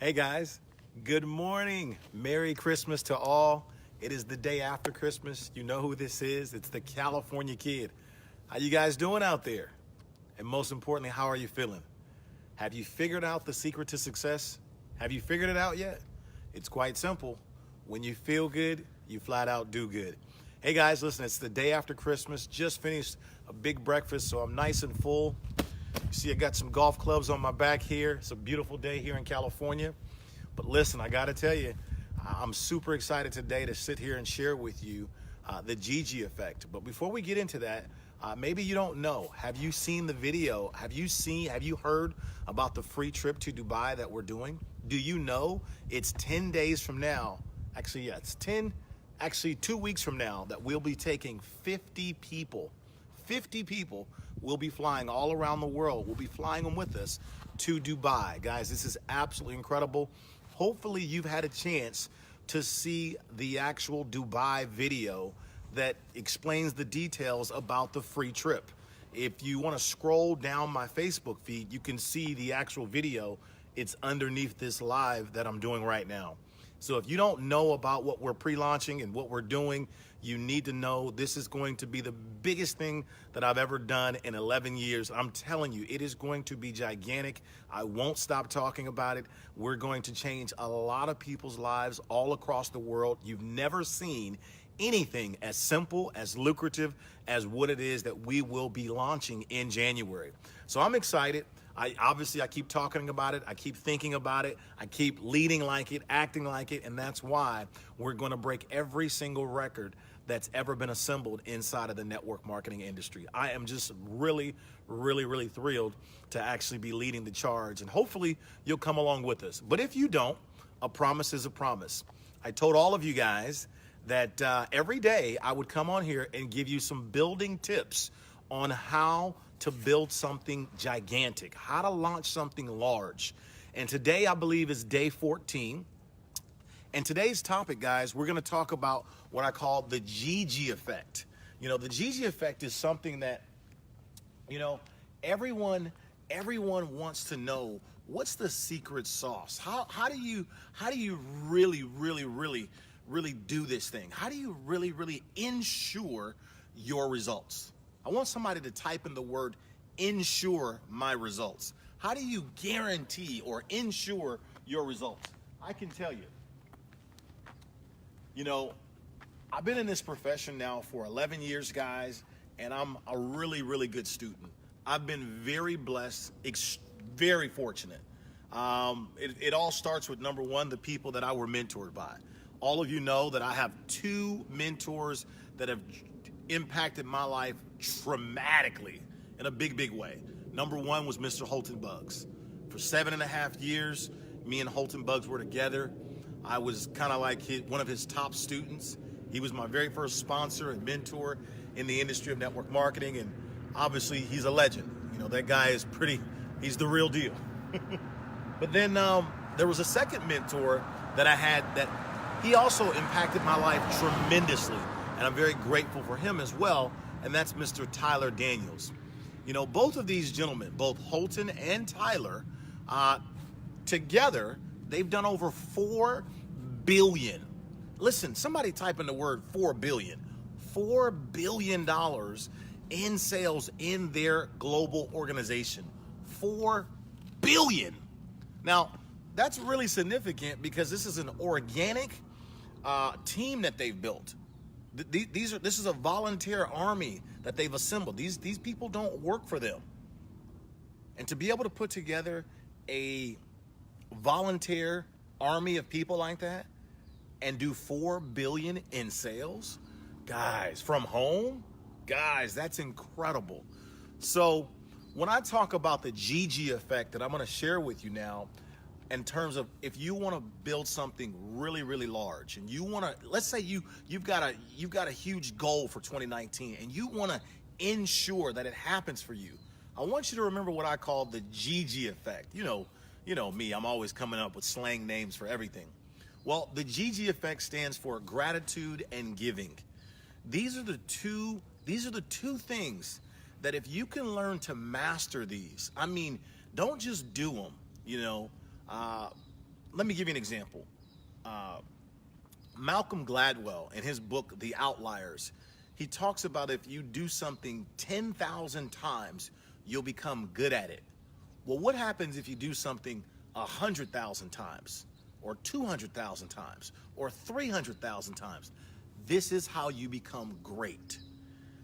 Hey guys, good morning. Merry Christmas to all. It is the day after Christmas. You know who this is. It's the California Kid. How you guys doing out there? And most importantly, how are you feeling? Have you figured out the secret to success? Have you figured it out yet? It's quite simple. When you feel good, you flat out do good. Hey guys, listen, it's the day after Christmas. Just finished a big breakfast, so I'm nice and full. You see, I got some golf clubs on my back here. It's a beautiful day here in California. But listen, I got to tell you, I'm super excited today to sit here and share with you the Gigi effect. But before we get into that, maybe you don't know. Have you seen the video? Have you heard about the free trip to Dubai that we're doing? Do you know it's 10 days from now? Actually, yeah, it's 2 weeks from now that we'll be taking 50 people. 50 people will be flying all around the world. We'll be flying them with us to Dubai. Guys, this is absolutely incredible. Hopefully you've had a chance to see the actual Dubai video that explains the details about the free trip. If you want to scroll down my Facebook feed, you can see the actual video. It's underneath this live that I'm doing right now. So if you don't know about what we're pre-launching and what we're doing, you need to know this is going to be the biggest thing that I've ever done in 11 years. I'm telling you, it is going to be gigantic. I won't stop talking about it. We're going to change a lot of people's lives all across the world. You've never seen anything as simple, as lucrative as what it is that we will be launching in January. So I'm excited. I keep talking about it. I keep thinking about it. I keep leading like it, acting like it. And that's why we're going to break every single record that's ever been assembled inside of the network marketing industry. I am just really, really, really thrilled to actually be leading the charge. And hopefully you'll come along with us. But if you don't, a promise is a promise. I told all of you guys that every day I would come on here and give you some building tips on how to build something gigantic, how to launch something large. And today I believe is day 14. And today's topic, guys, we're gonna talk about what I call the Gigi effect. You know, the Gigi effect is something that, you know, everyone wants to know, what's the secret sauce? How do you really do this thing? How do you really ensure your results? I want somebody to type in the word ensure my results. How do you guarantee or ensure your results? I can tell you. You know, I've been in this profession now for 11 years, guys, and I'm a really, really good student. I've been very blessed, very fortunate. It all starts with, number one, the people that I were mentored by. All of you know that I have 2 mentors that have impacted my life dramatically in a big way. Number one was Mr. Holton Buggs. For 7.5 years, me and Holton Buggs were together. I was kind of like one of his top students. He was my very first sponsor and mentor in the industry of network marketing, and obviously he's a legend. You know, that guy is he's the real deal. But then there was a second mentor that I had that he also impacted my life tremendously. And I'm very grateful for him as well, and that's Mr. Tyler Daniels. You know, both of these gentlemen, both Holton and Tyler, together, they've done over 4 billion. Listen, somebody type in the word 4 billion. $4 billion in sales in their global organization. 4 billion. Now, that's really significant because this is an organic team that they've built. This is a volunteer army that they've assembled. These people don't work for them. And to be able to put together a volunteer army of people like that and do 4 billion in sales, guys, from home, guys, that's incredible. So when I talk about the Gigi effect that I'm going to share with you now, in terms of if you want to build something really, really large, and you want to, let's say you've got a huge goal for 2019, and you want to ensure that it happens for you. I want you to remember what I call the Gigi effect. You know me, I'm always coming up with slang names for everything. Well, the Gigi effect stands for gratitude and giving. These are the two things that if you can learn to master these, I mean, don't just do them, let me give you an example. Malcolm Gladwell, in his book, The Outliers, he talks about if you do something 10,000 times, you'll become good at it. Well, what happens if you do something 100,000 times, or 200,000 times, or 300,000 times? This is how you become great.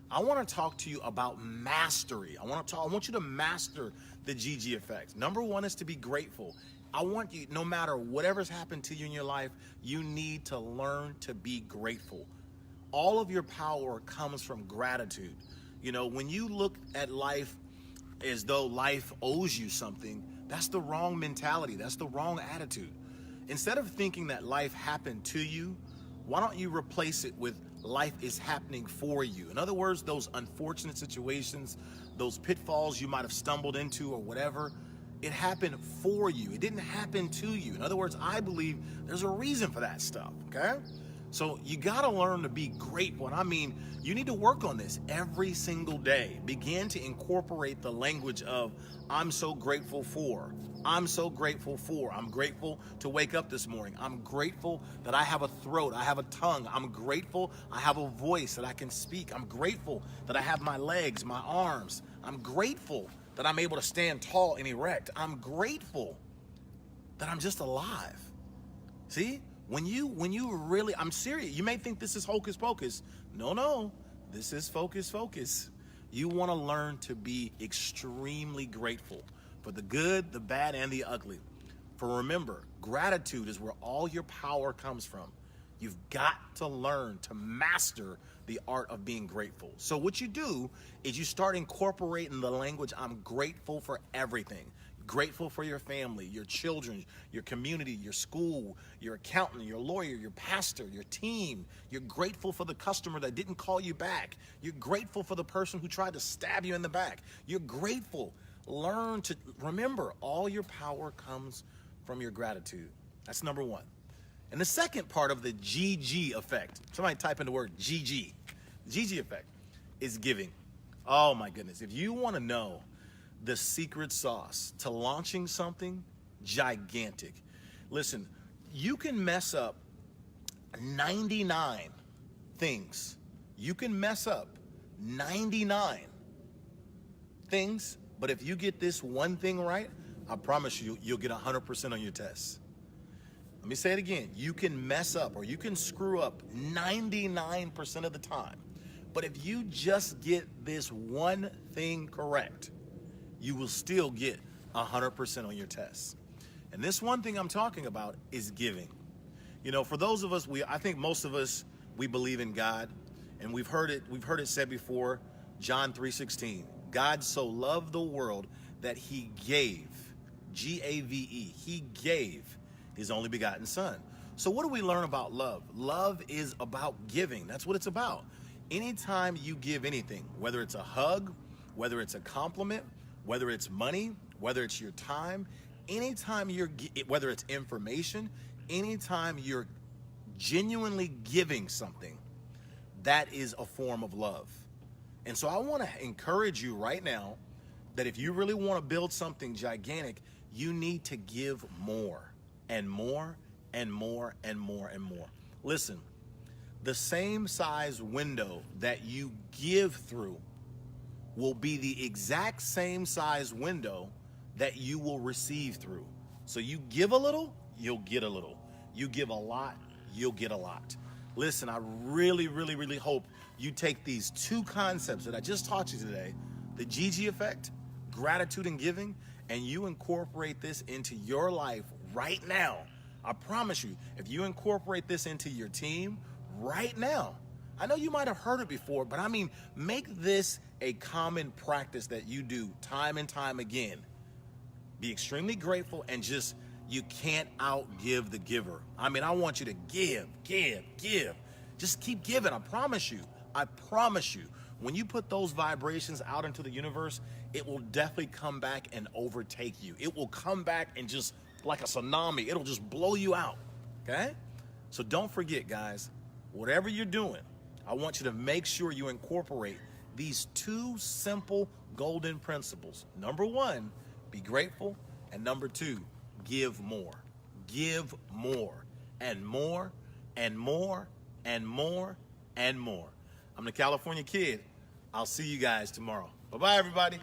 I want to talk to you about mastery. I want you to master the GG effect. Number one is to be grateful. I want you, no matter whatever's happened to you in your life, you need to learn to be grateful. All of your power comes from gratitude. You know, when you look at life as though life owes you something, that's the wrong mentality. That's the wrong attitude. Instead of thinking that life happened to you, why don't you replace it with life is happening for you? In other words, those unfortunate situations, those pitfalls you might have stumbled into or whatever, it happened for you. It didn't happen to you. In other words, I believe there's a reason for that stuff, okay? So you gotta learn to be grateful. And I mean, you need to work on this every single day. Begin to incorporate the language of, I'm so grateful for. I'm so grateful for. I'm grateful to wake up this morning. I'm grateful that I have a throat, I have a tongue. I'm grateful I have a voice that I can speak. I'm grateful that I have my legs, my arms. I'm grateful that I'm able to stand tall and erect. I'm grateful that I'm just alive. See? When you really, I'm serious. You may think this is hocus pocus. No, this is focus. You want to learn to be extremely grateful for the good, the bad, and the ugly. For remember, gratitude is where all your power comes from. You've got to learn to master the art of being grateful. So what you do is you start incorporating the language, I'm grateful for everything. Grateful for your family, your children, your community, your school, your accountant, your lawyer, your pastor, your team. You're grateful for the customer that didn't call you back. You're grateful for the person who tried to stab you in the back. You're grateful. Learn to remember all your power comes from your gratitude. That's number one. And the second part of the GG effect, somebody type in the word GG. The GG effect is giving. Oh my goodness. If you want to know the secret sauce to launching something gigantic, listen, you can mess up 99 things. You can mess up 99 things, but if you get this one thing right, I promise you, you'll get 100% on your tests. Let me say it again. You can mess up or you can screw up 99% of the time. But if you just get this one thing correct, you will still get 100% on your tests. And this one thing I'm talking about is giving. You know, for those of us, I think most of us, we believe in God, and we've heard it said before, John 3:16. God so loved the world that he gave, G-A-V-E, he gave his only begotten son. So what do we learn about love? Love is about giving. That's what it's about. Anytime you give anything, whether it's a hug, whether it's a compliment, whether it's money, whether it's your time, anytime whether it's information, anytime you're genuinely giving something, that is a form of love. And so I want to encourage you right now that if you really want to build something gigantic, you need to give more and more and more and more and more. Listen, the same size window that you give through will be the exact same size window that you will receive through. So you give a little, you'll get a little. You give a lot, you'll get a lot. Listen, I really, really, really hope you take these two concepts that I just taught you today, the GG effect, gratitude and giving, and you incorporate this into your life right now. I promise you, if you incorporate this into your team right now, I know you might have heard it before, but I mean, make this a common practice that you do time and time again. Be extremely grateful and just, you can't outgive the giver. I mean, I want you to give. Just keep giving, I promise you. When you put those vibrations out into the universe, it will definitely come back and overtake you. It will come back and just, like a tsunami, it'll just blow you out, okay? So don't forget, guys, whatever you're doing, I want you to make sure you incorporate these two simple golden principles. Number one, be grateful. And number two, give more. give more and more and more and more and more. I'm the California Kid. I'll see you guys tomorrow. Bye-bye, everybody.